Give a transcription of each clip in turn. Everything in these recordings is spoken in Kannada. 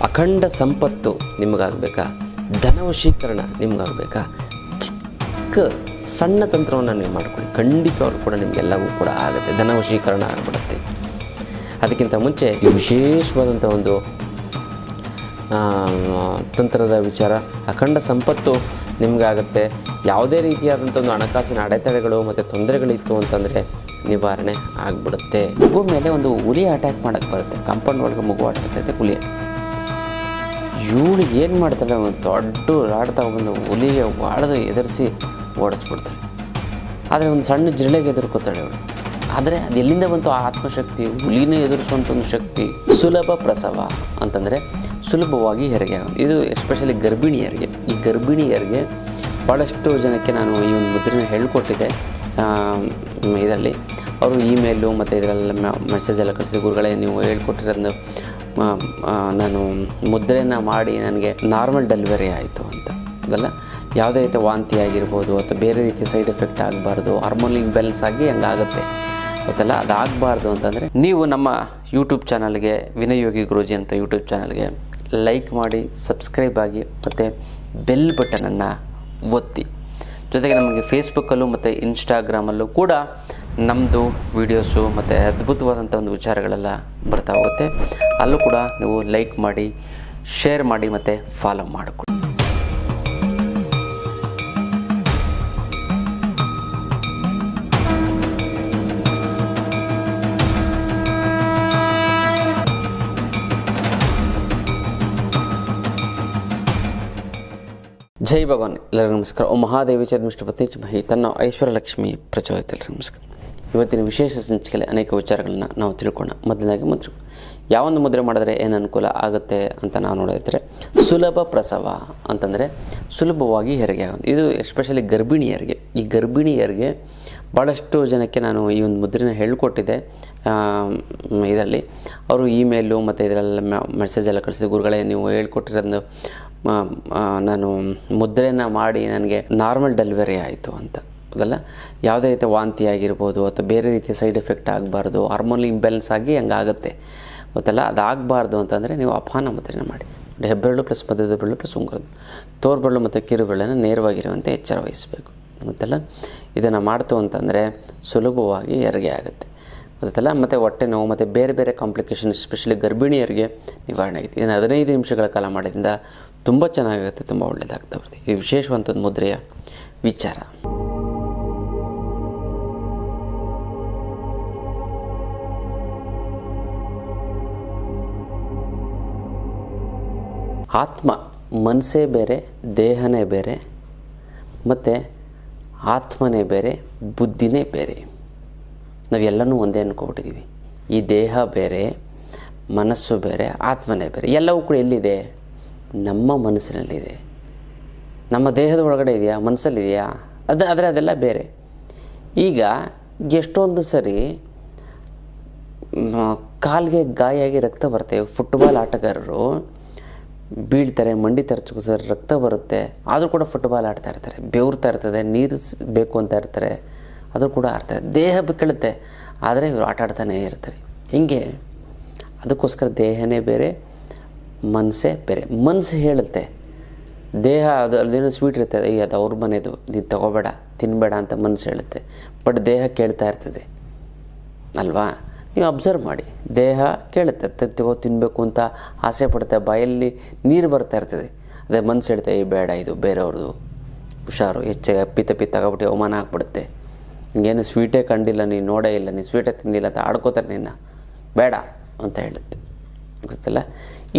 ಅಖಂಡ ಸಂಪತ್ತು ನಿಮಗಾಗಬೇಕಾ, ಧನವಶೀಕರಣ ನಿಮಗಾಗಬೇಕಾ, ಚಿಕ್ಕ ಸಣ್ಣ ತಂತ್ರವನ್ನು ನೀವು ಮಾಡ್ಕೊಳ್ಳಿ, ಖಂಡಿತವಾಗ್ಲೂ ಕೂಡ ನಿಮಗೆಲ್ಲವೂ ಕೂಡ ಆಗುತ್ತೆ, ಧನವಶೀಕರಣ ಆಗಿಬಿಡುತ್ತೆ. ಅದಕ್ಕಿಂತ ಮುಂಚೆ ಈ ವಿಶೇಷವಾದಂಥ ಒಂದು ತಂತ್ರದ ವಿಚಾರ, ಅಖಂಡ ಸಂಪತ್ತು ನಿಮಗಾಗುತ್ತೆ. ಯಾವುದೇ ರೀತಿಯಾದಂಥ ಒಂದು ಹಣಕಾಸಿನ ಅಡೆತಡೆಗಳು ಮತ್ತು ತೊಂದರೆಗಳಿತ್ತು ಅಂತಂದರೆ ನಿವಾರಣೆ ಆಗಿಬಿಡುತ್ತೆ. ಮಗು ಮೇಲೆ ಒಂದು ಹುಲಿ ಅಟ್ಯಾಕ್ ಮಾಡೋಕ್ಕೆ ಬರುತ್ತೆ, ಕಾಂಪೌಂಡ್ ಒಳಗೆ ಮಗು ಆಡ್ತೈತೆ ಹುಲಿ. ಇವಳು ಏನು ಮಾಡ್ತಾಳೆ, ಒಂದು ದೊಡ್ಡ ರಾಡ್ ತಗೊಂಡು ಹುಲಿಗೆ ಹೊಡೆದು ಎದುರಿಸಿ ಓಡಿಸ್ಬಿಡ್ತಾಳೆ. ಆದರೆ ಒಂದು ಸಣ್ಣ ಜಿರಳೆಗೆ ಎದುರ್ಕೋತಾಳೆ ಅವಳು. ಆದರೆ ಅದು ಎಲ್ಲಿಂದ ಬಂತು ಆ ಆತ್ಮಶಕ್ತಿ, ಹುಲಿನ ಎದುರಿಸುವಂಥ ಒಂದು ಶಕ್ತಿ? ಸುಲಭ ಪ್ರಸವ ಅಂತಂದರೆ ಸುಲಭವಾಗಿ ಹೆರಿಗೆ ಆಗೋದು. ಇದು ಎಸ್ಪೆಷಲಿ ಗರ್ಭಿಣಿಯರಿಗೆ. ಈ ಗರ್ಭಿಣಿಯರಿಗೆ ಭಾಳಷ್ಟು ಜನಕ್ಕೆ ನಾನು ಈ ಒಂದು ಮುದ್ರೆನ ಹೇಳ್ಕೊಟ್ಟಿದ್ದೆ. ಇದರಲ್ಲಿ ಅವರು ಇಮೇಲು ಮತ್ತು ಇದರೆಲ್ಲ ಮೆಸೇಜ್ ಎಲ್ಲ ಕಳಿಸಿದ, ಗುರುಗಳೇ ನೀವು ಹೇಳ್ಕೊಟ್ಟಿರೋದು ನಾನು ಮುದ್ರೆನ ಮಾಡಿ ನನಗೆ ನಾರ್ಮಲ್ ಡೆಲಿವರಿ ಆಯಿತು ಅಂತ. ಅದೆಲ್ಲ ಯಾವುದೇ ರೀತಿಯ ವಾಂತಿ ಆಗಿರ್ಬೋದು ಅಥವಾ ಬೇರೆ ರೀತಿಯ ಸೈಡ್ ಎಫೆಕ್ಟ್ ಆಗಬಾರ್ದು, ಹಾರ್ಮೋನ್ ಇಂಬ್ಯಾಲೆನ್ಸ್ ಆಗಿ ಹಂಗಾಗುತ್ತೆ ಗೊತ್ತಲ್ಲ. ಅದಾಗಬಾರ್ದು ಅಂತಂದರೆ ನೀವು ನಮ್ಮ ಯೂಟ್ಯೂಬ್ ಚಾನಲ್ಗೆ, ವಿನಯ್ ಯೋಗಿ ಗುರೂಜಿ ಅಂತ ಯೂಟ್ಯೂಬ್ ಚಾನಲ್ಗೆ ಲೈಕ್ ಮಾಡಿ, ಸಬ್ಸ್ಕ್ರೈಬ್ ಆಗಿ ಮತ್ತು ಬೆಲ್ ಬಟನನ್ನು ಒತ್ತಿ. ಜೊತೆಗೆ ನಮಗೆ ಫೇಸ್ಬುಕ್ಕಲ್ಲೂ ಮತ್ತು ಇನ್ಸ್ಟಾಗ್ರಾಮಲ್ಲೂ ಕೂಡ ನಮ್ಮದು ವೀಡಿಯೋಸು ಮತ್ತು ಅದ್ಭುತವಾದಂಥ ಒಂದು ವಿಚಾರಗಳೆಲ್ಲ ಬರ್ತಾ ಹೋಗುತ್ತೆ. ಅಲ್ಲೂ ಕೂಡ ನೀವು ಲೈಕ್ ಮಾಡಿ, ಶೇರ್ ಮಾಡಿ ಮತ್ತು ಫಾಲೋ ಮಾಡಿಕೊಡಿ. ಜೈ ಭಗವಾನ್. ಎಲ್ಲರಿಗೂ ನಮಸ್ಕಾರ. ಓಂ ಮಹಾದೇವಿ ಚದ್ಮಿಷ್ಟಪತಿ ಮಹಿ ತನ್ನ ಐಶ್ವರ್ಯ ಲಕ್ಷ್ಮಿ ಪ್ರಚೋದಿತ. ಎಲ್ಲರಿಗೂ ನಮಸ್ಕಾರ. ಇವತ್ತಿನ ವಿಶೇಷ ಸಂಚಿಕೆಯಲ್ಲಿ ಅನೇಕ ವಿಚಾರಗಳನ್ನು ನಾವು ತಿಳ್ಕೊಳ್ಳೋಣ. ಮೊದಲನೇದಾಗಿ ಮುದ್ರೆ. ಯಾವೊಂದು ಮುದ್ರೆ ಮಾಡಿದ್ರೆ ಏನು ಅನುಕೂಲ ಆಗುತ್ತೆ ಅಂತ ನಾವು ನೋಡಿದ್ರೆ, ಸುಲಭ ಪ್ರಸವ ಅಂತಂದರೆ ಸುಲಭವಾಗಿ ಹೆರಿಗೆ ಆಗೋದು. ಇದು ಎಸ್ಪೆಷಲಿ ಗರ್ಭಿಣಿಯರಿಗೆ. ಈ ಗರ್ಭಿಣಿಯರಿಗೆ ಭಾಳಷ್ಟು ಜನಕ್ಕೆ ನಾನು ಈ ಒಂದು ಮುದ್ರೆನ ಹೇಳ್ಕೊಟ್ಟಿದ್ದೆ. ಇದರಲ್ಲಿ ಅವರು ಇಮೇಲು ಮತ್ತು ಇದರೆಲ್ಲ ಮೆಸೇಜ್ ಎಲ್ಲ ಕಳಿಸಿದ, ಗುರುಗಳೇ ನೀವು ಹೇಳ್ಕೊಟ್ಟಿರೋದು ನಾನು ಮುದ್ರೆನ ಮಾಡಿ ನನಗೆ ನಾರ್ಮಲ್ ಡೆಲಿವರಿ ಆಯಿತು ಅಂತ. ಅದೆಲ್ಲ ಯಾವುದೇ ರೀತಿಯ ವಾಂತಿ ಆಗಿರ್ಬೋದು ಅಥವಾ ಬೇರೆ ರೀತಿಯ ಸೈಡ್ ಎಫೆಕ್ಟ್ ಆಗಬಾರ್ದು, ಹಾರ್ಮೋನ್ ಇಂಬ್ಯಾಲೆನ್ಸ್ ಆಗಿ ಹಂಗಾಗುತ್ತೆ ಗೊತ್ತಲ್ಲ. ಅದಾಗಬಾರ್ದು ಅಂತಂದರೆ ನೀವು ಅಪಾನ ಮುದ್ರೆನ ಮಾಡಿ. ಹೆಬ್ಬೆರಳು ಪ್ಲಸ್ ಮಧ್ಯದ ಬೆರಳು ಪ್ಲಸ್ ಉಂಗುರದ್ದು, ತೋರ್ಬೆರಳು ಮತ್ತು ಕಿರುಬೆರಳನ್ನು ನೇರವಾಗಿರುವಂತೆ ಎಚ್ಚರ ವಹಿಸಬೇಕು ಗೊತ್ತಲ್ಲ. ಇದನ್ನು ಮಾಡ್ತು ಅಂತಂದರೆ ಸುಲಭವಾಗಿ ಹೆರಿಗೆ ಆಗುತ್ತೆ ಗೊತ್ತಲ್ಲ. ಮತ್ತು ಹೊಟ್ಟೆ ನೋವು ಮತ್ತು ಬೇರೆ ಬೇರೆ ಕಾಂಪ್ಲಿಕೇಶನ್ ಎಸ್ಪೆಷಲಿ ಗರ್ಭಿಣಿಯರಿಗೆ ನಿವಾರಣೆ ಆಗಿದೆ. ಇದನ್ನು 15 ನಿಮಿಷಗಳ ಕಾಲ ಮಾಡೋದ್ರಿಂದ ತುಂಬ ಚೆನ್ನಾಗಿರುತ್ತೆ, ತುಂಬ ಒಳ್ಳೆಯದಾಗ್ತಾ ಬರುತ್ತೆ. ಈ ವಿಶೇಷವಂಥದ್ದು ಮುದ್ರೆಯ ವಿಚಾರ. ಆತ್ಮ, ಮನಸ್ಸೇ ಬೇರೆ, ದೇಹನೇ ಬೇರೆ, ಮತ್ತು ಆತ್ಮನೇ ಬೇರೆ, ಬುದ್ಧಿನೇ ಬೇರೆ. ನಾವೆಲ್ಲನೂ ಒಂದೇ ಅಂದ್ಕೊಬಿಟ್ಟಿದ್ದೀವಿ. ಈ ದೇಹ ಬೇರೆ, ಮನಸ್ಸು ಬೇರೆ, ಆತ್ಮನೇ ಬೇರೆ. ಎಲ್ಲವೂ ಕೂಡ ಎಲ್ಲಿದೆ? ನಮ್ಮ ಮನಸ್ಸಿನಲ್ಲಿದೆ. ನಮ್ಮ ದೇಹದ ಒಳಗಡೆ ಇದೆಯಾ? ಮನಸ್ಸಲ್ಲಿದೆಯಾ? ಆದರೆ ಅದೆಲ್ಲ ಬೇರೆ. ಈಗ ಎಷ್ಟೊಂದು ಸರಿ ಕಾಲಿಗೆ ಗಾಯ ಆಗಿ ರಕ್ತ ಬರ್ತವೆ. ಫುಟ್ಬಾಲ್ ಆಟಗಾರರು ಬೀಳ್ತಾರೆ, ಮಂಡಿ ತರಚುತ್ತಾರೆ, ರಕ್ತ ಬರುತ್ತೆ, ಆದರೂ ಕೂಡ ಫುಟ್ಬಾಲ್ ಆಡ್ತಾ ಇರ್ತಾರೆ. ಬೆವರ್ತಾ ಇರ್ತದೆ, ನೀರು ಬೇಕು ಅಂತ ಇರ್ತಾರೆ, ಆದರೂ ಕೂಡ ಆಡ್ತಾರೆ. ದೇಹ ಬಿಕ್ಕಳುತ್ತೆ, ಆದರೆ ಇವರು ಆಟ ಆಡ್ತಾನೇ ಇರ್ತಾರೆ. ಹೀಗೆ ಅದಕ್ಕೋಸ್ಕರ ದೇಹನೇ ಬೇರೆ, ಮನಸ್ಸೇ ಬೇರೆ. ಮನಸ್ಸು ಹೇಳುತ್ತೆ, ದೇಹ ಅದೇನೋ ಸ್ವೀಟ್ ಇರುತ್ತೆ, ಅದು ಅವ್ರ ಮನೆಯದು, ನೀನು ತಗೋಬೇಡ, ತಿನ್ನಬೇಡ ಅಂತ ಮನಸ್ಸು ಹೇಳುತ್ತೆ. ಬಟ್ ದೇಹ ಕೇಳ್ತಾ ಇರ್ತದೆ ಅಲ್ವಾ? ನೀವು ಅಬ್ಸರ್ವ್ ಮಾಡಿ. ದೇಹ ಕೇಳುತ್ತೆ, ತಿನ್ನಬೇಕು ಅಂತ ಆಸೆ ಪಡುತ್ತೆ, ಬಾಯಲ್ಲಿ ನೀರು ಬರ್ತಾ ಇರ್ತದೆ. ಅದೇ ಮನಸ್ಸು ಹೇಳ್ತೆ, ಬೇಡ, ಇದು ಬೇರೆಯವ್ರದ್ದು, ಹುಷಾರು, ಹೆಚ್ಚಾಗಿ ಅಪ್ಪಿ ತಪ್ಪಿ ತಗೊಬಿಟ್ಟು ಅವಮಾನ ಆಗ್ಬಿಡುತ್ತೆ. ಹಿಂಗೇನು ಸ್ವೀಟೇ ಕಂಡಿಲ್ಲ, ನೀನು ನೋಡೇ ಇಲ್ಲ, ನೀನು ಸ್ವೀಟೇ ತಿಂದಿಲ್ಲ ಅಂತ ಆಡ್ಕೋತಾರೆ ನಿನ್ನ, ಬೇಡ ಅಂತ ಹೇಳುತ್ತೆ ಗೊತ್ತಲ್ಲ.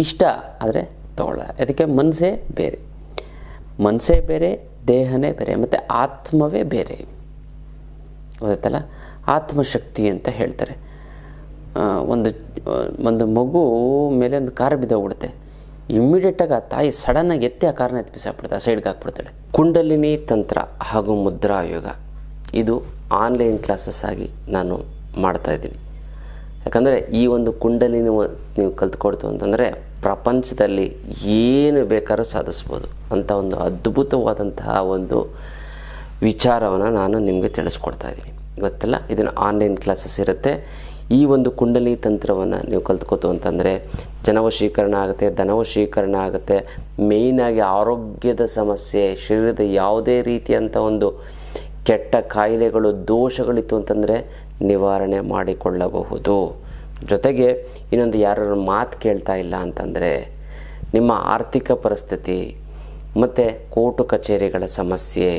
ಇಷ್ಟ ಆದರೆ ತಗೊಳ್ಳ. ಅದಕ್ಕೆ ಮನಸ್ಸೇ ಬೇರೆ, ಮನಸ್ಸೇ ಬೇರೆ, ದೇಹನೇ ಬೇರೆ, ಮತ್ತು ಆತ್ಮವೇ ಬೇರೆ ಗೊತ್ತಲ್ಲ. ಆತ್ಮಶಕ್ತಿ ಅಂತ ಹೇಳ್ತಾರೆ. ಒಂದು ಮಗು ಮೇಲೆ ಒಂದು ಕಾರ್ ಬಿದ್ದೋಗ್ಬಿಡುತ್ತೆ. ಇಮ್ಮಿಡಿಯೇಟಾಗಿ ಆ ತಾಯಿ ಸಡನ್ನಾಗಿ ಎತ್ತಿ ಆ ಕಾರನ್ನ ಎತ್ತಿಸಾಕ್ಬಿಡ್ತಾಳೆ, ಸೈಡ್ಗೆ ಹಾಕ್ಬಿಡ್ತಾಳೆ. ಕುಂಡಲಿನಿ ತಂತ್ರ ಹಾಗೂ ಮುದ್ರಾ ಯೋಗ ಇದು ಆನ್ಲೈನ್ ಕ್ಲಾಸಸ್ ಆಗಿ ನಾನು ಮಾಡ್ತಾಯಿದ್ದೀನಿ. ಯಾಕಂದರೆ ಈ ಒಂದು ಕುಂಡಲಿನಿ ನೀವು ಕಲ್ತ್ಕೊಡ್ತು ಅಂತಂದರೆ ಪ್ರಪಂಚದಲ್ಲಿ ಏನು ಬೇಕಾದ್ರೂ ಸಾಧಿಸ್ಬೋದು ಅಂಥ ಒಂದು ಅದ್ಭುತವಾದಂತಹ ಒಂದು ವಿಚಾರವನ್ನು ನಾನು ನಿಮಗೆ ತಿಳಿಸ್ಕೊಡ್ತಾ ಇದ್ದೀನಿ ಗೊತ್ತಲ್ಲ. ಇದನ್ನು ಆನ್ಲೈನ್ ಕ್ಲಾಸಸ್ ಇರುತ್ತೆ. ಈ ಒಂದು ಕುಂಡಲಿ ತಂತ್ರವನ್ನು ನೀವು ಕಲ್ತ್ಕೋತು ಅಂತಂದರೆ ಜನವಶೀಕರಣ ಆಗುತ್ತೆ, ಧನವಶೀಕರಣ ಆಗುತ್ತೆ. ಮೇಯ್ನಾಗಿ ಆರೋಗ್ಯದ ಸಮಸ್ಯೆ, ಶರೀರದ ಯಾವುದೇ ರೀತಿಯಂಥ ಒಂದು ಕೆಟ್ಟ ಕಾಯಿಲೆಗಳು, ದೋಷಗಳಿತ್ತು ಅಂತಂದರೆ ನಿವಾರಣೆ ಮಾಡಿಕೊಳ್ಳಬಹುದು. ಜೊತೆಗೆ ಇನ್ನೊಂದು, ಯಾರು ಮಾತು ಕೇಳ್ತಾ ಇಲ್ಲ ಅಂತಂದರೆ ನಿಮ್ಮ ಆರ್ಥಿಕ ಪರಿಸ್ಥಿತಿ ಮತ್ತು ಕೋರ್ಟು ಕಚೇರಿಗಳ ಸಮಸ್ಯೆ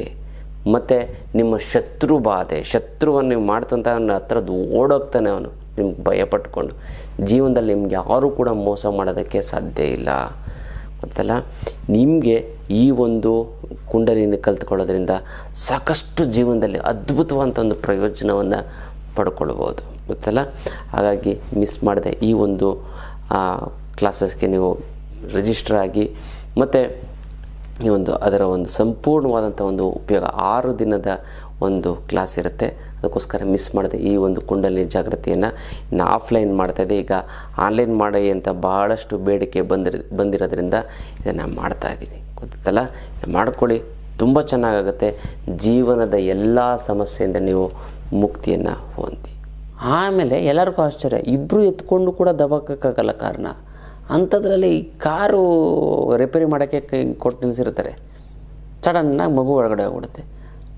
ಮತ್ತು ನಿಮ್ಮ ಶತ್ರು ಬಾಧೆ, ಶತ್ರುವನ್ನು ನೀವು ಮಾಡ್ತಂತ ಅವನ ಹತ್ರದ್ದು ಓಡೋಗ್ತಾನೆ ಅವನು ನಿಮ್ಗೆ ಭಯಪಟ್ಕೊಂಡು. ಜೀವನದಲ್ಲಿ ನಿಮ್ಗೆ ಯಾರೂ ಕೂಡ ಮೋಸ ಮಾಡೋದಕ್ಕೆ ಸಾಧ್ಯ ಇಲ್ಲ. ಗೊತ್ತಲ್ಲ, ನಿಮಗೆ ಈ ಒಂದು ಕುಂಡಲಿನ ಕಲ್ತ್ಕೊಳ್ಳೋದ್ರಿಂದ ಸಾಕಷ್ಟು ಜೀವನದಲ್ಲಿ ಅದ್ಭುತವಾದಂಥ ಒಂದು ಪ್ರಯೋಜನವನ್ನು ಪಡ್ಕೊಳ್ಬೋದು. ಗೊತ್ತಲ್ಲ, ಹಾಗಾಗಿ ಮಿಸ್ ಮಾಡದೆ ಈ ಒಂದು ಕ್ಲಾಸಸ್ಗೆ ನೀವು ರಿಜಿಸ್ಟರ್ ಆಗಿ, ಮತ್ತು ಈ ಒಂದು ಅದರ ಒಂದು ಸಂಪೂರ್ಣವಾದಂಥ ಒಂದು ಉಪಯೋಗ 6 ದಿನದ ಒಂದು ಕ್ಲಾಸ್ ಇರುತ್ತೆ. ಅದಕ್ಕೋಸ್ಕರ ಮಿಸ್ ಮಾಡದೆ ಈ ಒಂದು ಕುಂಡಲಿ ಜಾಗೃತಿಯನ್ನು ಇನ್ನು ಆಫ್ಲೈನ್ ಮಾಡ್ತಾಯಿದ್ದೆ. ಈಗ ಆನ್ಲೈನ್ ಮಾಡಿ ಅಂತ ಭಾಳಷ್ಟು ಬೇಡಿಕೆ ಬಂದಿರೋದ್ರಿಂದ ಇದನ್ನು ಮಾಡ್ತಾಯಿದ್ದೀನಿ. ಗೊತ್ತಲ್ಲ, ಮಾಡ್ಕೊಳ್ಳಿ, ತುಂಬ ಚೆನ್ನಾಗಾಗುತ್ತೆ. ಜೀವನದ ಎಲ್ಲ ಸಮಸ್ಯೆಯಿಂದ ನೀವು ಮುಕ್ತಿಯನ್ನು ಹೊಂದಿ. ಆಮೇಲೆ ಎಲ್ಲರಿಗೂ ಆಶ್ಚರ್ಯ, ಇಬ್ಬರು ಎತ್ಕೊಂಡು ಕೂಡ ದಬಕ್ಕಾಗಲ್ಲ ಕಾರಣ. ಅಂಥದ್ರಲ್ಲಿ ಕಾರು ರಿಪೇರಿ ಮಾಡೋಕ್ಕೆ ಕೊಟ್ಟು ನಿಲ್ಲಿಸಿರ್ತಾರೆ. ಸಡನ್ನಾಗಿ ಮಗು ಒಳಗಡೆ ಹೋಗ್ಬಿಡುತ್ತೆ.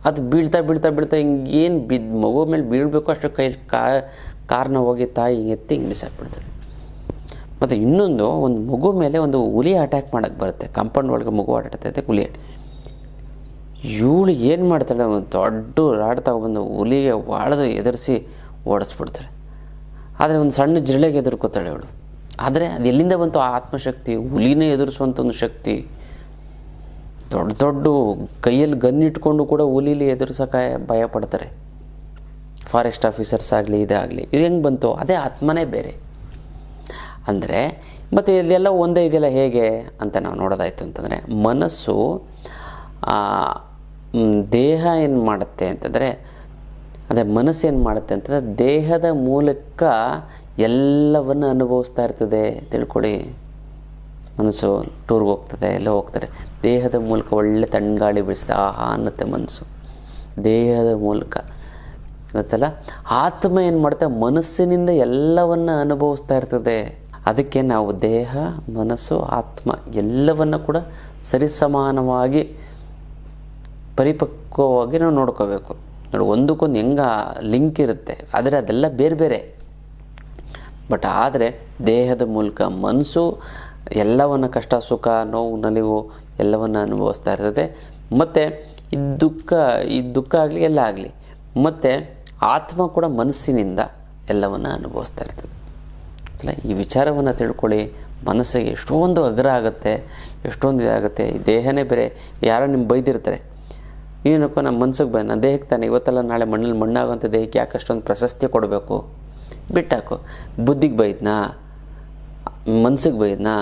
ಅದು ಬೀಳ್ತಾ ಹಿಂಗೇನು ಮಗು ಮೇಲೆ ಬೀಳಬೇಕು ಅಷ್ಟು ಕೈಲಿ ಕಾರ್ನ ಹೋಗಿ ತಾಯಿ ಹಿಂಗೆ ಎತ್ತಿ ಹಿಂಗೆ ಬಿಸಾಕ್ಬಿಡ್ತಾಳೆ. ಮತ್ತು ಇನ್ನೊಂದು, ಒಂದು ಮಗು ಮೇಲೆ ಒಂದು ಹುಲಿ ಅಟ್ಯಾಕ್ ಮಾಡೋಕ್ಕೆ ಬರುತ್ತೆ. ಕಾಂಪೌಂಡ್ ಒಳಗೆ ಮಗು ಆಟಾಡ್ತೈತೆ, ಹುಲಿ. ಇವಳು ಏನು ಮಾಡ್ತಾಳೆ, ಒಂದು ದೊಡ್ಡ ರಾಡ್ ತಗೊಬಂದು ಹುಲಿಗೆ ವಾಳ್ದು ಎದುರಿಸಿ ಓಡಿಸ್ಬಿಡ್ತಾಳೆ. ಆದರೆ ಒಂದು ಸಣ್ಣ ಜಿರಳೆಗೆ ಎದುರ್ಕೋತಾಳೆ ಅವಳು. ಆದರೆ ಅದು ಎಲ್ಲಿಂದ ಬಂತು ಆ ಆತ್ಮಶಕ್ತಿ? ಹುಲಿನೇ ಎದುರಿಸುವಂಥ ಒಂದು ಶಕ್ತಿ. ದೊಡ್ಡ ಕೈಯಲ್ಲಿ ಗನ್ ಇಟ್ಕೊಂಡು ಕೂಡ ಹುಲಿಲಿ ಎದುರಿಸೋಕೆ ಭಯ ಪಡ್ತಾರೆ ಫಾರೆಸ್ಟ್ ಆಫೀಸರ್ಸ್ ಆಗಲಿ, ಇದಾಗಲಿ. ಇದು ಹೆಂಗೆ ಬಂತು? ಅದೇ ಆತ್ಮನೇ ಬೇರೆ ಅಂದರೆ. ಮತ್ತು ಇದೆಲ್ಲ ಒಂದೇ ಇದೆಯಲ್ಲ ಹೇಗೆ ಅಂತ ನಾವು ನೋಡೋದಾಯಿತು ಅಂತಂದರೆ, ಮನಸ್ಸು ದೇಹ ಏನು ಮಾಡುತ್ತೆ ಅಂತಂದರೆ, ಅದೇ ಮನಸ್ಸು ಏನು ಮಾಡುತ್ತೆ ಅಂತಂದರೆ ದೇಹದ ಮೂಲಕ ಎಲ್ಲವನ್ನು ಅನುಭವಿಸ್ತಾ ಇರ್ತದೆ. ತಿಳ್ಕೊಳ್ಳಿ, ಮನಸ್ಸು ಟೂರ್ಗೆ ಹೋಗ್ತದೆ, ಎಲ್ಲ ಹೋಗ್ತಾರೆ, ದೇಹದ ಮೂಲಕ ಒಳ್ಳೆ ತಣ್ಣಗಾಳಿ ಬೀಳಿಸ್ತದೆ, ಆಹಾ ಅನ್ನತ್ತೆ ಮನಸ್ಸು ದೇಹದ ಮೂಲಕ. ಗೊತ್ತಲ್ಲ, ಆತ್ಮ ಏನು ಮಾಡುತ್ತೆ, ಮನಸ್ಸಿನಿಂದ ಎಲ್ಲವನ್ನು ಅನುಭವಿಸ್ತಾ ಇರ್ತದೆ. ಅದಕ್ಕೆ ನಾವು ದೇಹ, ಮನಸ್ಸು, ಆತ್ಮ ಎಲ್ಲವನ್ನು ಕೂಡ ಸರಿಸಮಾನವಾಗಿ ಪರಿಪಕ್ವವಾಗಿ ನಾವು ನೋಡ್ಕೋಬೇಕು. ನೋಡಿ, ಒಂದಕ್ಕೊಂದು ಹೆಂಗೆ ಲಿಂಕ್ ಇರುತ್ತೆ, ಆದರೆ ಅದೆಲ್ಲ ಬೇರೆ ಬೇರೆ. ಬಟ್ ಆದರೆ ದೇಹದ ಮೂಲಕ ಮನಸ್ಸು ಎಲ್ಲವನ್ನು ಕಷ್ಟ, ಸುಖ, ನೋವು, ನಲಿವು ಎಲ್ಲವನ್ನು ಅನುಭವಿಸ್ತಾ ಇರ್ತದೆ. ಮತ್ತು ಈ ದುಃಖ ಆಗಲಿ, ಎಲ್ಲ ಆಗಲಿ. ಮತ್ತು ಆತ್ಮ ಕೂಡ ಮನಸ್ಸಿನಿಂದ ಎಲ್ಲವನ್ನು ಅನುಭವಿಸ್ತಾ ಇರ್ತದೆ. ಅಲ್ಲ, ಈ ವಿಚಾರವನ್ನು ತಿಳ್ಕೊಳ್ಳಿ. ಮನಸ್ಸಿಗೆ ಎಷ್ಟೊಂದು ಅಗ್ರ ಆಗುತ್ತೆ, ಎಷ್ಟೊಂದು ಇದಾಗುತ್ತೆ. ಈ ದೇಹನೇ ಬೇರೆ. ಯಾರೋ ನಿಮ್ಮ ಬೈದಿರ್ತಾರೆ, ಏನಕ್ಕೋ ನಮ್ಮ ಮನ್ಸಿಗೆ ನನ್ನ ದೇಹಕ್ಕೆ ತಾನೆ ಇವತ್ತಲ್ಲ ನಾಳೆ ಮಣ್ಣಲ್ಲಿ ಮಣ್ಣಾಗೋಂಥ ದೇಹಕ್ಕೆ ಯಾಕೆ ಅಷ್ಟೊಂದು ಪ್ರಶಸ್ತಿ ಕೊಡಬೇಕು? ಬಿಟ್ಟಾಕು. ಬುದ್ಧಿಗೆ ಬೈದ್ನಾ, ಮನ್ಸಿಗೆ ಬೈದ್ನಾ,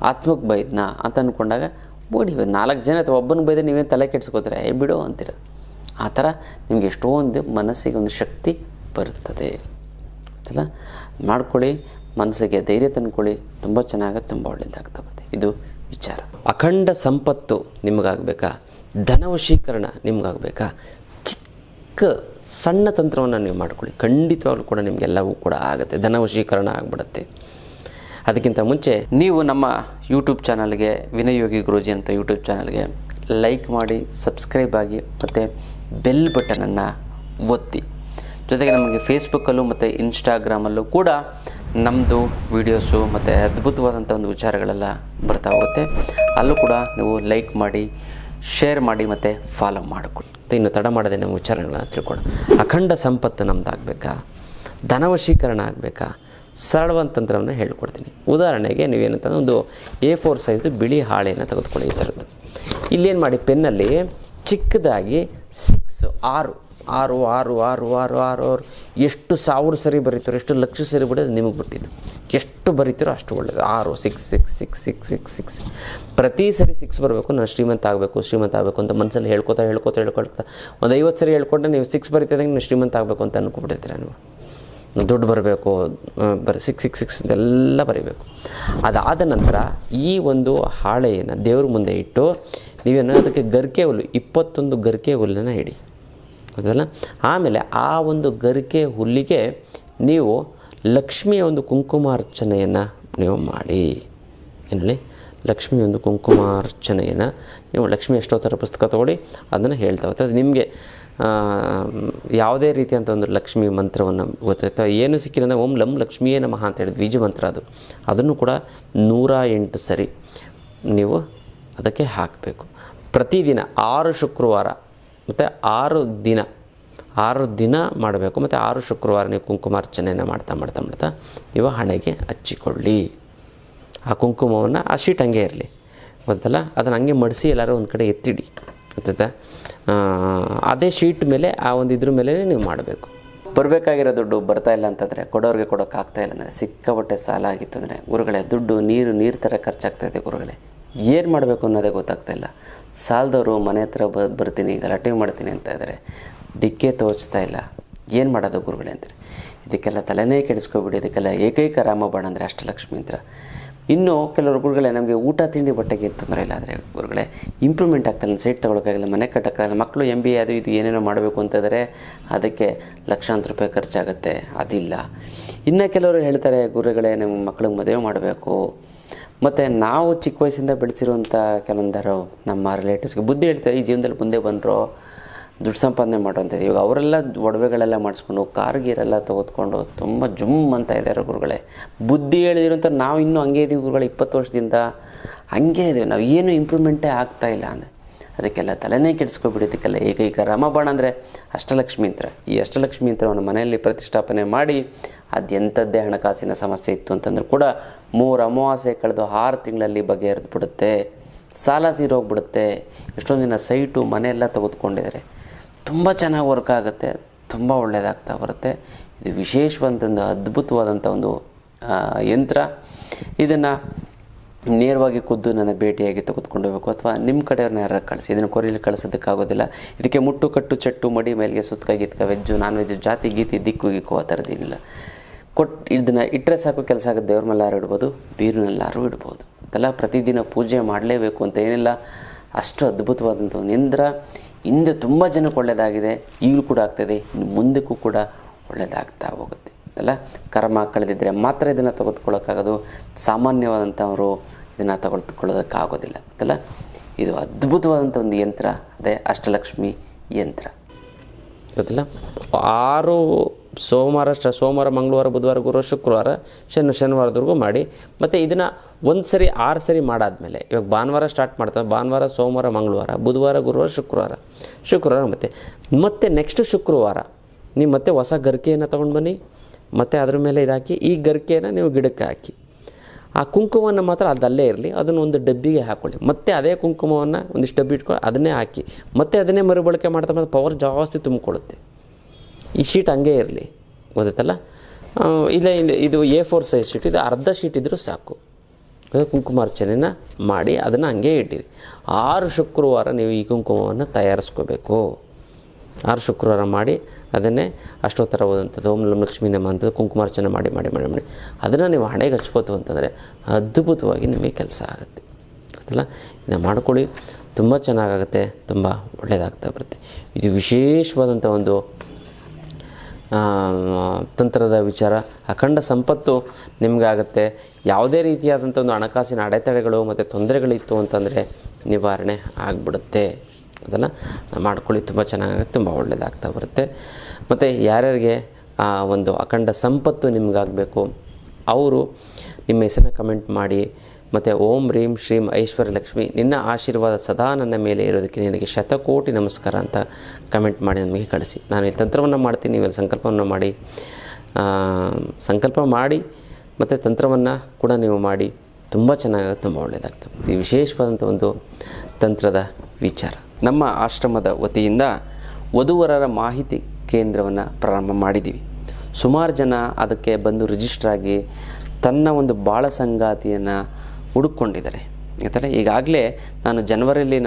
ಆತ್ಮಕ್ಕೆ ಬೈದ್ನಾ ಅಂತ ಅಂದ್ಕೊಂಡಾಗ ಬೋಡಿ 4 ಜನ ಅಥವಾ ಒಬ್ಬನಿಗೆ ಬೈದ್ರೆ ನೀವೇನು ತಲೆ ಕೆಡ್ಸ್ಕೋತಾರೆ, ಬಿಡು ಅಂತೀರ. ಆ ಥರ ನಿಮ್ಗೆ ಎಷ್ಟೊಂದು ಮನಸ್ಸಿಗೆ ಒಂದು ಶಕ್ತಿ ಬರುತ್ತದೆ. ಗೊತ್ತಲ್ಲ, ಮಾಡ್ಕೊಳ್ಳಿ, ಮನಸ್ಸಿಗೆ ಧೈರ್ಯ ತಂದ್ಕೊಳ್ಳಿ. ತುಂಬ ಚೆನ್ನಾಗಿ, ತುಂಬ ಒಳ್ಳೆಯದಾಗ್ತಾ ಬರುತ್ತೆ. ಇದು ವಿಚಾರ. ಅಖಂಡ ಸಂಪತ್ತು ನಿಮಗಾಗಬೇಕಾ? ಧನವಶೀಕರಣ ನಿಮಗಾಗಬೇಕಾ? ಚಿಕ್ಕ ಸಣ್ಣ ತಂತ್ರವನ್ನು ನೀವು ಮಾಡ್ಕೊಳ್ಳಿ, ಖಂಡಿತವಾಗ್ಲೂ ಕೂಡ ನಿಮಗೆಲ್ಲವೂ ಕೂಡ ಆಗುತ್ತೆ. ಧನವಶೀಕರಣ ಆಗಿಬಿಡುತ್ತೆ. ಅದಕ್ಕಿಂತ ಮುಂಚೆ ನೀವು ನಮ್ಮ ಯೂಟ್ಯೂಬ್ ಚಾನಲ್ಗೆ, ವಿನಯ್ ಯೋಗಿ ಗುರೂಜಿ ಅಂತ ಯೂಟ್ಯೂಬ್ ಚಾನಲ್ಗೆ ಲೈಕ್ ಮಾಡಿ, ಸಬ್ಸ್ಕ್ರೈಬ್ ಆಗಿ, ಮತ್ತು ಬೆಲ್ ಬಟನನ್ನು ಒತ್ತಿ. ಜೊತೆಗೆ ನಮಗೆ ಫೇಸ್ಬುಕ್ಕಲ್ಲೂ ಮತ್ತು ಇನ್ಸ್ಟಾಗ್ರಾಮಲ್ಲೂ ಕೂಡ ನಮ್ಮದು ವೀಡಿಯೋಸು ಮತ್ತು ಅದ್ಭುತವಾದಂಥ ಒಂದು ವಿಚಾರಗಳೆಲ್ಲ ಬರ್ತಾ ಹೋಗುತ್ತೆ. ಅಲ್ಲೂ ಕೂಡ ನೀವು ಲೈಕ್ ಮಾಡಿ, ಶೇರ್ ಮಾಡಿ, ಮತ್ತು ಫಾಲೋ ಮಾಡಿಕೊಳ್ಳಿ. ಇನ್ನು ತಡ ಮಾಡದೆ ನಾವು ವಿಚಾರಗಳನ್ನ ತಿಳ್ಕೊಳ್ಳೋಣ. ಅಖಂಡ ಸಂಪತ್ತು ನಮ್ಮದಾಗಬೇಕಾ? ಧನವಶೀಕರಣ ಆಗಬೇಕಾ? ಸರಳವಾದ ತಂತ್ರವನ್ನು ಹೇಳ್ಕೊಡ್ತೀನಿ. ಉದಾಹರಣೆಗೆ ನೀವೇನಂತಂದ್ರೆ ಒಂದು A4 ಸೈಜ್ದು ಬಿಳಿ ಹಾಳೆಯನ್ನು ತೆಗೆದುಕೊಳ್ಳಿ. ಈ ಥರದ್ದು ಇಲ್ಲೇನು ಮಾಡಿ, ಪೆನ್ನಲ್ಲಿ ಚಿಕ್ಕದಾಗಿ 6 ಎಷ್ಟು 1000 ಸರಿ ಬರೀತೀರೋ, ಎಷ್ಟು ಲಕ್ಷ ಸರಿ ಬರೆಯೋದು ನಿಮಗೆ ಬಿಟ್ಟಿದ್ದು. ಎಷ್ಟು ಬರೀತೀರೋ ಅಷ್ಟು ಒಳ್ಳೆಯದು. 6 6 ಪ್ರತಿ ಸರಿ 6 ಬರಬೇಕು. ನಾನು ಶ್ರೀಮಂತ ಆಗಬೇಕು ಅಂತ ಮನಸ್ಸಲ್ಲಿ ಹೇಳ್ಕೊತಾ ಒಂದು 50 ಸರಿ ಹೇಳ್ಕೊಂಡ್ರೆ ನೀವು 6 ಬರೀತಿದ್ದಂಗೆ ನೀವು ಶ್ರೀಮಂತ ಆಗಬೇಕು ಅಂತ ಅಂದ್ಕೊಬಿಟ್ಟಿರ್ತೀರ. ನೀವು ದುಡ್ಡು ಬರಬೇಕು, 6 ಅಂತೆಲ್ಲ ಬರೀಬೇಕು. ಅದಾದ ನಂತರ ಈ ಒಂದು ಹಾಳೆಯನ್ನು ದೇವ್ರ ಮುಂದೆ ಇಟ್ಟು ನೀವೇನು ಅದಕ್ಕೆ ಗರಿಕೆ ಹುಲ್ಲು, 21 ಗರಿಕೆ ಹುಲ್ಲನ್ನು ಇಡಿ. ಗೊತ್ತಲ್ಲ. ಆಮೇಲೆ ಆ ಒಂದು ಗರಿಕೆ ಹುಲ್ಲಿಗೆ ನೀವು ಲಕ್ಷ್ಮಿಯ ಒಂದು ಕುಂಕುಮಾರ್ಚನೆಯನ್ನು ನೀವು ಮಾಡಿ. ಏನೇಳಿ ಲಕ್ಷ್ಮಿಯ ಒಂದು ಕುಂಕುಮಾರ್ಚನೆಯನ್ನು ನೀವು ಲಕ್ಷ್ಮಿ ಅಷ್ಟೋತ್ತರ ಪುಸ್ತಕ ತೊಗೊಳ್ಳಿ, ಅದನ್ನು ಹೇಳ್ತಾ ಹೋಗ್ತದೆ. ಅದು ನಿಮಗೆ ಯಾವುದೇ ರೀತಿಯಂಥ ಒಂದು ಲಕ್ಷ್ಮಿ ಮಂತ್ರವನ್ನು ಗೊತ್ತಾಯ್ತಾ, ಏನು ಸಿಕ್ಕಿಲ್ಲ ಅಂದರೆ ಓಂ ಲಂ ಲಕ್ಷ್ಮಿಯೇ ನಮಃ ಅಂತ ಹೇಳಿದ ಬೀಜ ಮಂತ್ರ ಅದು. ಅದನ್ನು ಕೂಡ 108 ಸರಿ ನೀವು ಅದಕ್ಕೆ ಹಾಕಬೇಕು. ಪ್ರತಿದಿನ 6 ಶುಕ್ರವಾರ ಮತ್ತು 6 ದಿನ ಮಾಡಬೇಕು. ಮತ್ತು 6 ಶುಕ್ರವಾರ ನೀವು ಕುಂಕುಮಾರ್ಚನೆಯನ್ನು ಮಾಡ್ತಾ ನೀವು ಹಣೆಗೆ ಹಚ್ಚಿಕೊಳ್ಳಿ. ಆ ಕುಂಕುಮವನ್ನು ಆ ಶೀಟ್ ಹಂಗೆ ಇರಲಿ, ಗೊತ್ತಲ್ಲ, ಅದನ್ನು ಹಂಗೆ ಮಡಿಸಿ ಎಲ್ಲರೂ ಒಂದು ಕಡೆ ಎತ್ತಿಡಿ, ಗೊತ್ತಾಯ್ತಾ. ಅದೇ ಶೀಟ್ ಮೇಲೆ ಆ ಒಂದು ಇದ್ರ ಮೇಲೆ ನೀವು ಮಾಡಬೇಕು. ಬರಬೇಕಾಗಿರೋ ದುಡ್ಡು ಬರ್ತಾ ಇಲ್ಲ ಅಂತಂದರೆ, ಕೊಡೋರಿಗೆ ಕೊಡೋಕ್ಕಾಗ್ತಾಯಿಲ್ಲ ಅಂದರೆ, ಸಿಕ್ಕಾಪಟ್ಟೆ ಸಾಲ ಆಗಿತ್ತು ಅಂದರೆ, ಗುರುಗಳೇ ದುಡ್ಡು ನೀರು ಥರ ಖರ್ಚಾಗ್ತಾಯಿದೆ ಗುರುಗಳೇ, ಏನು ಮಾಡಬೇಕು ಅನ್ನೋದೇ ಗೊತ್ತಾಗ್ತಾಯಿಲ್ಲ. ಸಾಲದವರು ಮನೆ ಹತ್ರ ಬರ್ತೀನಿ ಗಲಾಟೆ ಮಾಡ್ತೀನಿ ಅಂತ ಇದ್ದಾರೆ, ಡಿಕ್ಕೆ ತೋಚ್ತಾ ಇಲ್ಲ, ಏನು ಮಾಡೋದು ಗುರುಗಳೇ ಅಂತಾರೆ. ಇದಕ್ಕೆಲ್ಲ ತಲೆನೇ ಕೆಡಿಸ್ಕೊಬಿಡಿ. ಇದಕ್ಕೆಲ್ಲ ಏಕೈಕ ರಾಮಬಾಣ ಅಂದರೆ ಅಷ್ಟಲಕ್ಷ್ಮಿ ಯಂತ್ರ. ಇನ್ನು ಕೆಲವರು ಗುರುಗಳೇ ನಮಗೆ ಊಟ ತಿಂಡಿ ಬಟ್ಟೆಗೆ ತೊಂದರೆ ಇಲ್ಲ ಆದರೆ ಗುರುಗಳೇ ಇಂಪ್ರೂವ್ಮೆಂಟ್ ಆಗ್ತಾಯಿಲ್ಲ, ಸೈಟ್ ತೊಗೊಳಕ್ಕಾಗಿಲ್ಲ, ಮನೆ ಕಟ್ಟೋಕ್ಕಾಗಲ್ಲ, ಮಕ್ಕಳು MBA ಅದು ಇದು ಏನೇನೋ ಮಾಡಬೇಕು ಅಂತಂದರೆ ಅದಕ್ಕೆ ಲಕ್ಷಾಂತರ ರೂಪಾಯಿ ಖರ್ಚಾಗುತ್ತೆ, ಅದಿಲ್ಲ. ಇನ್ನು ಕೆಲವರು ಹೇಳ್ತಾರೆ ಗುರುಗಳೇ ನಮ್ಮ ಮಕ್ಕಳಿಗೆ ಮದುವೆ ಮಾಡಬೇಕು. ಮತ್ತು ನಾವು ಚಿಕ್ಕ ವಯಸ್ಸಿಂದ ಬೆಳೆಸಿರುವಂಥ ಕೆಲವೊಂದಾರು ನಮ್ಮ ರಿಲೇಟಿವ್ಸ್ಗೆ ಬುದ್ಧಿ ಹೇಳ್ತಾರೆ, ಈ ಜೀವನದಲ್ಲಿ ಮುಂದೆ ಬಂದರು ದುಡ್ಡು ಸಂಪಾದನೆ ಮಾಡೋಂಥದ್ದು. ಇವಾಗ ಅವರೆಲ್ಲ ಒಡವೆಗಳೆಲ್ಲ ಮಾಡಿಸ್ಕೊಂಡು ಕಾರ್-ಗೀರೆಲ್ಲ ತೆಗೆದುಕೊಂಡು ತುಂಬ ಜುಮ್ ಅಂತ ಇದ್ದಾರೆ ಗುರುಗಳೇ. ಬುದ್ಧಿ ಹೇಳಿದಿರೋಂಥ ನಾವು ಇನ್ನೂ ಹಂಗೆ ಇದ್ದೀವಿ ಗುರುಗಳೇ, 20 ವರ್ಷದಿಂದ ಹಂಗೆ ಇದ್ದೀವಿ ನಾವು, ಏನು ಇಂಪ್ರೂವ್ಮೆಂಟೇ ಆಗ್ತಾಯಿಲ್ಲ ಅಂದರೆ ಅದಕ್ಕೆಲ್ಲ ತಲೆನೇ ಕೆಡಿಸ್ಕೊಬಿಡಿ. ಇದಕ್ಕೆಲ್ಲ ಏಕೈಕ ರಾಮಬಾಣ ಅಂದರೆ ಅಷ್ಟಲಕ್ಷ್ಮಿ ಯಂತ್ರ. ಈ ಅಷ್ಟಲಕ್ಷ್ಮಿ ಯಂತ್ರವನ್ನು ಮನೆಯಲ್ಲಿ ಪ್ರತಿಷ್ಠಾಪನೆ ಮಾಡಿ, ಅದೆಂಥದ್ದೇ ಹಣಕಾಸಿನ ಸಮಸ್ಯೆ ಇತ್ತು ಅಂತಂದ್ರೂ ಕೂಡ 3 ಅಮಾವಾಸ್ಯೆ ಕಳೆದು 6 ತಿಂಗಳಲ್ಲಿ ಬಗೆಹರಿದು ಬಿಡುತ್ತೆ, ಸಾಲ ತೀರೋಗ್ಬಿಡುತ್ತೆ. ಎಷ್ಟೊಂದು ದಿನ ಸೈಟು ಮನೆಯೆಲ್ಲ ತೆಗೆದುಕೊಂಡಿದ್ದಾರೆ, ತುಂಬ ಚೆನ್ನಾಗಿ ವರ್ಕ್ ಆಗುತ್ತೆ, ತುಂಬ ಒಳ್ಳೆಯದಾಗ್ತಾ ಬರುತ್ತೆ. ಇದು ವಿಶೇಷವಾದಂಥ ಒಂದು ಅದ್ಭುತವಾದಂಥ ಒಂದು ಯಂತ್ರ. ಇದನ್ನು ನೇರವಾಗಿ ಖುದ್ದು ನನ್ನ ಭೇಟಿಯಾಗಿ ತೆಗೆದುಕೊಂಡು ಹೋಗಬೇಕು, ಅಥವಾ ನಿಮ್ಮ ಕಡೆಯವ್ರನ್ನ ಯಾರು ಕಳಿಸಿ. ಇದನ್ನು ಕೊರಿಯಲ್ಲಿ ಕಳಿಸೋದಕ್ಕಾಗೋದಿಲ್ಲ. ಇದಕ್ಕೆ ಮುಟ್ಟು ಕಟ್ಟು ಚಟ್ಟು ಮಡಿ ಮೇಲಿಗೆ ಸುತ್ತಕ ಗಿತ್ಕ ವೆಜ್ಜು ನಾನ್ ವೆಜ್ಜು ಜಾತಿ ಗೀತಿ ದಿಕ್ಕು ಗಿಕ್ಕು ಆ ಥರದ್ದೇನಿಲ್ಲ. ಇದನ್ನು ಇಟ್ಟರೆ ಸಾಕು, ಕೆಲಸ ಆಗುತ್ತೆ. ದೇವ್ರ ಮೇಲಾರು ಇಡ್ಬೋದು, ಬೀರಿನಲ್ಲಾರು ಇಡ್ಬೋದು. ಅದೆಲ್ಲ ಪ್ರತಿದಿನ ಪೂಜೆ ಮಾಡಲೇಬೇಕು ಅಂತ ಏನಿಲ್ಲ, ಅಷ್ಟು ಅದ್ಭುತವಾದಂಥ ಒಂದು ಯಂತ್ರ. ಹಿಂದೆ ತುಂಬ ಜನಕ್ಕೆ ಒಳ್ಳೆಯದಾಗಿದೆ, ಈಗಲೂ ಕೂಡ ಆಗ್ತಾಯಿದೆ, ಇನ್ನು ಮುಂದಕ್ಕೂ ಕೂಡ ಒಳ್ಳೆಯದಾಗ್ತಾ ಹೋಗುತ್ತೆ. ಅದೆಲ್ಲ ಕರ್ಮ ಕಳೆದಿದ್ದರೆ ಮಾತ್ರ ಇದನ್ನು ತೆಗೆದುಕೊಳ್ಳೋಕ್ಕಾಗೋದು, ಸಾಮಾನ್ಯವಾದಂಥವರು ಇದನ್ನು ತೆಗೆದುಕೊಳ್ಳೋದಕ್ಕಾಗೋದಿಲ್ಲ. ಅದೆಲ್ಲ ಇದು ಅದ್ಭುತವಾದಂಥ ಒಂದು ಯಂತ್ರ, ಅದೇ ಅಷ್ಟಲಕ್ಷ್ಮಿ ಯಂತ್ರ. ಗೊತ್ತಿಲ್ಲ. 6 ಸೋಮವಾರ ಮಂಗಳವಾರ ಬುಧವಾರ ಗುರುವಾರ ಶುಕ್ರವಾರ ಶನಿವಾರದವರೆಗೂ ಮಾಡಿ. ಮತ್ತು ಇದನ್ನು 1 ಸರಿ 6 ಸರಿ ಮಾಡಾದಮೇಲೆ, ಇವಾಗ ಭಾನುವಾರ ಸ್ಟಾರ್ಟ್ ಮಾಡ್ತಾರೆ, ಭಾನುವಾರ ಸೋಮವಾರ ಮಂಗಳವಾರ ಬುಧವಾರ ಗುರುವಾರ ಶುಕ್ರವಾರ ಮತ್ತೆ ನೆಕ್ಸ್ಟ್ ಶುಕ್ರವಾರ ನೀವು ಮತ್ತೆ ಹೊಸ ಗರಿಕೆಯನ್ನು ತೊಗೊಂಡು ಬನ್ನಿ, ಮತ್ತು ಅದ್ರ ಮೇಲೆ ಇದಾಕಿ ಈ ಗರಿಕೆಯನ್ನು ನೀವು ಗಿಡಕ್ಕೆ ಹಾಕಿ. ಆ ಕುಂಕುಮವನ್ನು ಮಾತ್ರ ಅದಲ್ಲೇ ಇರಲಿ, ಅದನ್ನು ಒಂದು ಡಬ್ಬಿಗೆ ಹಾಕ್ಕೊಳ್ಳಿ. ಮತ್ತು ಅದೇ ಕುಂಕುಮವನ್ನು ಒಂದಿಷ್ಟು ಡಬ್ಬಿ ಇಟ್ಕೊಂಡು ಅದನ್ನೇ ಹಾಕಿ, ಮತ್ತು ಅದನ್ನೇ ಮರುಬಳಕೆ ಮಾಡ್ತಾ ಪವರ್ ಜಾಸ್ತಿ ತುಂಬಿಕೊಳ್ಳುತ್ತೆ. ಈ ಶೀಟ್ ಹಂಗೆ ಇರಲಿ, ಗೊತ್ತಾಯ್ತಲ್ಲ. ಇಲ್ಲ ಇದು A4 ಸೈಜ್ ಶೀಟ್, ಇದು ಅರ್ಧ ಶೀಟ್ ಇದ್ದರೂ ಸಾಕು. ಕುಂಕುಮಾರ್ಚನೆಯನ್ನು ಮಾಡಿ ಅದನ್ನು ಹಂಗೆ ಇಟ್ಟಿರಿ. 6 ಶುಕ್ರವಾರ ನೀವು ಈ ಕುಂಕುಮವನ್ನು ತಯಾರಿಸ್ಕೋಬೇಕು. 6 ಶುಕ್ರವಾರ ಮಾಡಿ ಅದನ್ನೇ ಅಷ್ಟೋತ್ತರ ಓದಂಥದ್ದು ಓಂ ಲಂ ಲಕ್ಷ್ಮೀ ನಮಃ ಅಂತ ಕುಂಕುಮಾರ್ಚನೆ ಮಾಡಿ ಅದನ್ನು ನೀವು ಹಣೆಗೆ ಹಚ್ಕೋತು ಅಂತಂದರೆ ಅದ್ಭುತವಾಗಿ ನಿಮಗೆ ಕೆಲಸ ಆಗುತ್ತೆ, ಗೊತ್ತಲ್ಲ. ಇದನ್ನು ಮಾಡ್ಕೊಳ್ಳಿ, ತುಂಬ ಚೆನ್ನಾಗಾಗುತ್ತೆ, ತುಂಬ ಒಳ್ಳೆಯದಾಗ್ತಾ ಬರುತ್ತೆ. ಇದು ವಿಶೇಷವಾದಂಥ ಒಂದು ತಂತ್ರದ ವಿಚಾರ. ಅಖಂಡ ಸಂಪತ್ತು ನಿಮಗಾಗುತ್ತೆ. ಯಾವುದೇ ರೀತಿಯಾದಂಥ ಒಂದು ಹಣಕಾಸಿನ ಅಡೆತಡೆಗಳು ಮತ್ತು ತೊಂದರೆಗಳಿತ್ತು ಅಂತಂದರೆ ನಿವಾರಣೆ ಆಗಿಬಿಡುತ್ತೆ. ಅದನ್ನು ಮಾಡ್ಕೊಳ್ಳಿ, ತುಂಬ ಚೆನ್ನಾಗಾಗುತ್ತೆ, ತುಂಬ ಒಳ್ಳೆಯದಾಗ್ತಾ ಬರುತ್ತೆ. ಮತ್ತು ಯಾರ್ಯಾರಿಗೆ ಆ ಒಂದು ಅಖಂಡ ಸಂಪತ್ತು ನಿಮಗಾಗಬೇಕು ಅವರು ನಿಮ್ಮ ಹೆಸರನ್ನ ಕಮೆಂಟ್ ಮಾಡಿ. ಮತ್ತು ಓಂ ರೀಂ ಶ್ರೀಂ ಐಶ್ವರ್ಯಲಕ್ಷ್ಮಿ ನಿನ್ನ ಆಶೀರ್ವಾದ ಸದಾ ನನ್ನ ಮೇಲೆ ಇರೋದಕ್ಕೆ ನಿನಗೆ ಶತಕೋಟಿ ನಮಸ್ಕಾರ ಅಂತ ಕಮೆಂಟ್ ಮಾಡಿ ನಮಗೆ ಕಳಿಸಿ. ನಾನು ಈ ತಂತ್ರವನ್ನು ಮಾಡ್ತೀನಿ, ನೀವೆಲ್ಲ ಸಂಕಲ್ಪವನ್ನು ಮಾಡಿ ಮತ್ತು ತಂತ್ರವನ್ನು ಕೂಡ ನೀವು ಮಾಡಿ. ತುಂಬ ಚೆನ್ನಾಗುತ್ತೆ, ತುಂಬ ಒಳ್ಳೆಯದಾಗ್ತದೆ. ಇದು ವಿಶೇಷವಾದಂಥ ಒಂದು ತಂತ್ರದ ವಿಚಾರ. ನಮ್ಮ ಆಶ್ರಮದ ವತಿಯಿಂದ ವಧುವರರ ಮಾಹಿತಿ ಕೇಂದ್ರವನ್ನು ಪ್ರಾರಂಭ ಮಾಡಿದ್ದೀವಿ. ಸುಮಾರು ಜನ ಅದಕ್ಕೆ ಬಂದು ರಿಜಿಸ್ಟರ್ ಆಗಿ ತನ್ನ ಒಂದು ಬಾಳ ಸಂಗಾತಿಯನ್ನು ಹುಡುಕೊಂಡಿದ್ದಾರೆ. ಯಾಕಂದರೆ ಈಗಾಗಲೇ ನಾನು ಜನವರಿಯಲ್ಲಿ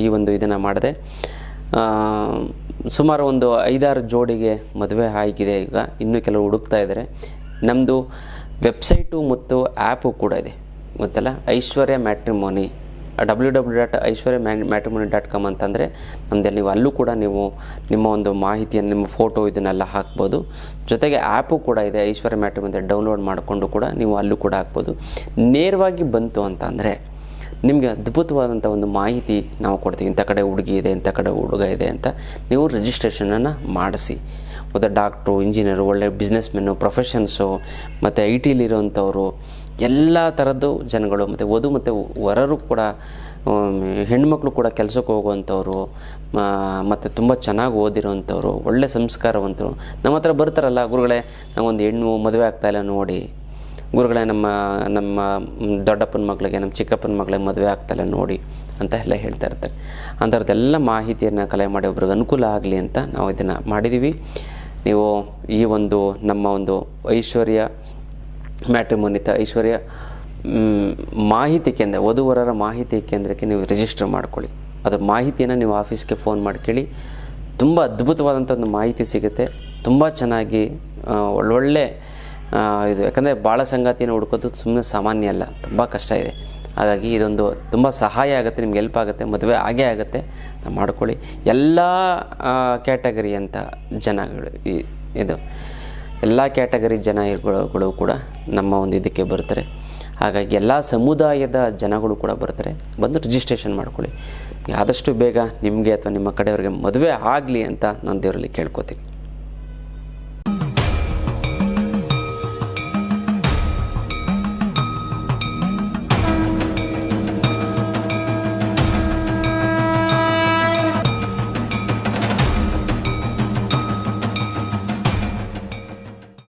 ಈ ಒಂದು ಇದನ್ನು ಮಾಡಿದೆ. ಸುಮಾರು ಒಂದು 5-6 ಜೋಡಿಗೆ ಮದುವೆ ಆಗಿದೆ. ಈಗ ಇನ್ನೂ ಕೆಲವು ಹುಡುಕ್ತಾ ಇದ್ದಾರೆ. ನಮ್ಮದು ವೆಬ್ಸೈಟು ಮತ್ತು ಆ್ಯಪು ಕೂಡ ಇದೆ, ಗೊತ್ತಲ್ಲ, ಐಶ್ವರ್ಯ ಮ್ಯಾಟ್ರಿಮೋನಿ www.aishwaryamatrimony.com ಅಂತಂದರೆ ನಮ್ಮದಲ್ಲಿ ನೀವು ಅಲ್ಲೂ ಕೂಡ ನೀವು ನಿಮ್ಮ ಒಂದು ಮಾಹಿತಿಯನ್ನು, ನಿಮ್ಮ ಫೋಟೋ ಇದನ್ನೆಲ್ಲ ಹಾಕ್ಬೋದು. ಜೊತೆಗೆ ಆ್ಯಪು ಕೂಡ ಇದೆ, ಐಶ್ವರ್ಯ ಮ್ಯಾಟ್ರಿಮೋನಿ ಡೌನ್ಲೋಡ್ ಮಾಡಿಕೊಂಡು ಕೂಡ ನೀವು ಅಲ್ಲೂ ಕೂಡ ಹಾಕ್ಬೋದು. ನೇರವಾಗಿ ಬಂತು ಅಂತ ಅಂದರೆ ನಿಮಗೆ ಅದ್ಭುತವಾದಂಥ ಒಂದು ಮಾಹಿತಿ ನಾವು ಕೊಡ್ತೀವಿ. ಇಂಥ ಕಡೆ ಹುಡುಗಿ ಇದೆ, ಇಂಥ ಕಡೆ ಹುಡುಗ ಇದೆ ಅಂತ ನೀವು ರಿಜಿಸ್ಟ್ರೇಷನನ್ನು ಮಾಡಿಸಿ. ಮತ್ತು ಡಾಕ್ಟ್ರು, ಇಂಜಿನಿಯರು, ಒಳ್ಳೆ ಬಿಸ್ನೆಸ್ಮೆನ್ನು, ಪ್ರೊಫೆಷನ್ಸು, ಮತ್ತು ಐ ಟಿಲಿರೋಂಥವ್ರು, ಎಲ್ಲ ಥರದ್ದು ಜನಗಳು, ಮತ್ತು ವಧು ಮತ್ತು ವರರು ಕೂಡ, ಹೆಣ್ಮಕ್ಳು ಕೂಡ ಕೆಲಸಕ್ಕೆ ಹೋಗುವಂಥವ್ರು, ಮತ್ತು ತುಂಬ ಚೆನ್ನಾಗಿ ಓದಿರೋವಂಥವ್ರು, ಒಳ್ಳೆ ಸಂಸ್ಕಾರವಂತರು ನಮ್ಮ ಹತ್ರ ಬರ್ತಾರಲ್ಲ, ಗುರುಗಳೇ ನಂಗೊಂದು ಹೆಣ್ಣು ಮದುವೆ ಆಗ್ತಾಯಿಲ್ಲ ನೋಡಿ, ಗುರುಗಳೇ ನಮ್ಮ ದೊಡ್ಡಪ್ಪನ ಮಗಳಿಗೆ, ನಮ್ಮ ಚಿಕ್ಕಪ್ಪನ ಮಗಳಿಗೆ ಮದುವೆ ಆಗ್ತಾಯಿಲ್ಲ ನೋಡಿ ಅಂತ ಎಲ್ಲ ಹೇಳ್ತಾ ಇರ್ತಾರೆ. ಅಂಥವ್ರದ್ದೆಲ್ಲ ಮಾಹಿತಿಯನ್ನು ಕಲೆ ಮಾಡಿ ಒಬ್ರಿಗೆ ಅನುಕೂಲ ಆಗಲಿ ಅಂತ ನಾವು ಇದನ್ನು ಮಾಡಿದ್ದೀವಿ. ನೀವು ಈ ಒಂದು ನಮ್ಮ ಒಂದು ಐಶ್ವರ್ಯ ಮ್ಯಾಟ್ರಿಮೋನಿ ಐಶ್ವರ್ಯ ಮಾಹಿತಿ ಕೇಂದ್ರ, ವಧುವರರ ಮಾಹಿತಿ ಕೇಂದ್ರಕ್ಕೆ ನೀವು ರಿಜಿಸ್ಟರ್ ಮಾಡ್ಕೊಳ್ಳಿ. ಅದರ ಮಾಹಿತಿಯನ್ನು ನೀವು ಆಫೀಸ್ಗೆ ಫೋನ್ ಮಾಡಿ ಕೇಳಿ. ತುಂಬ ಅದ್ಭುತವಾದಂಥ ಒಂದು ಮಾಹಿತಿ ಸಿಗುತ್ತೆ. ತುಂಬ ಚೆನ್ನಾಗಿ ಒಳ್ಳೊಳ್ಳೆ ಇದು, ಯಾಕಂದರೆ ಭಾಳ ಸಂಗಾತಿಯನ್ನು ಹುಡ್ಕೋದು ಸುಮ್ಮನೆ ಸಾಮಾನ್ಯ ಅಲ್ಲ, ತುಂಬ ಕಷ್ಟ ಇದೆ. ಹಾಗಾಗಿ ಇದೊಂದು ತುಂಬ ಸಹಾಯ ಆಗುತ್ತೆ, ನಿಮ್ಗೆ ಹೆಲ್ಪ್ ಆಗುತ್ತೆ, ಮದುವೆ ಆಗೇ ಆಗುತ್ತೆ. ನಾವು ಮಾಡ್ಕೊಳ್ಳಿ. ಎಲ್ಲ ಕ್ಯಾಟಗರಿ ಅಂತ ಜನಗಳು, ಇದು ಎಲ್ಲ ಕ್ಯಾಟಗರಿ ಜನಗಳು ಕೂಡ ನಮ್ಮ ಒಂದು ಇದಕ್ಕೆ ಬರ್ತಾರೆ. ಹಾಗಾಗಿ ಎಲ್ಲ ಸಮುದಾಯದ ಜನಗಳು ಕೂಡ ಬರ್ತಾರೆ. ಬಂದು ರಿಜಿಸ್ಟ್ರೇಷನ್ ಮಾಡ್ಕೊಳ್ಳಿ. ಆದಷ್ಟು ಬೇಗ ನಿಮಗೆ ಅಥವಾ ನಿಮ್ಮ ಕಡೆಯವರಿಗೆ ಮದುವೆ ಆಗಲಿ ಅಂತ ನಾನು ದೇವರಲ್ಲಿ ಕೇಳ್ಕೊತೀನಿ.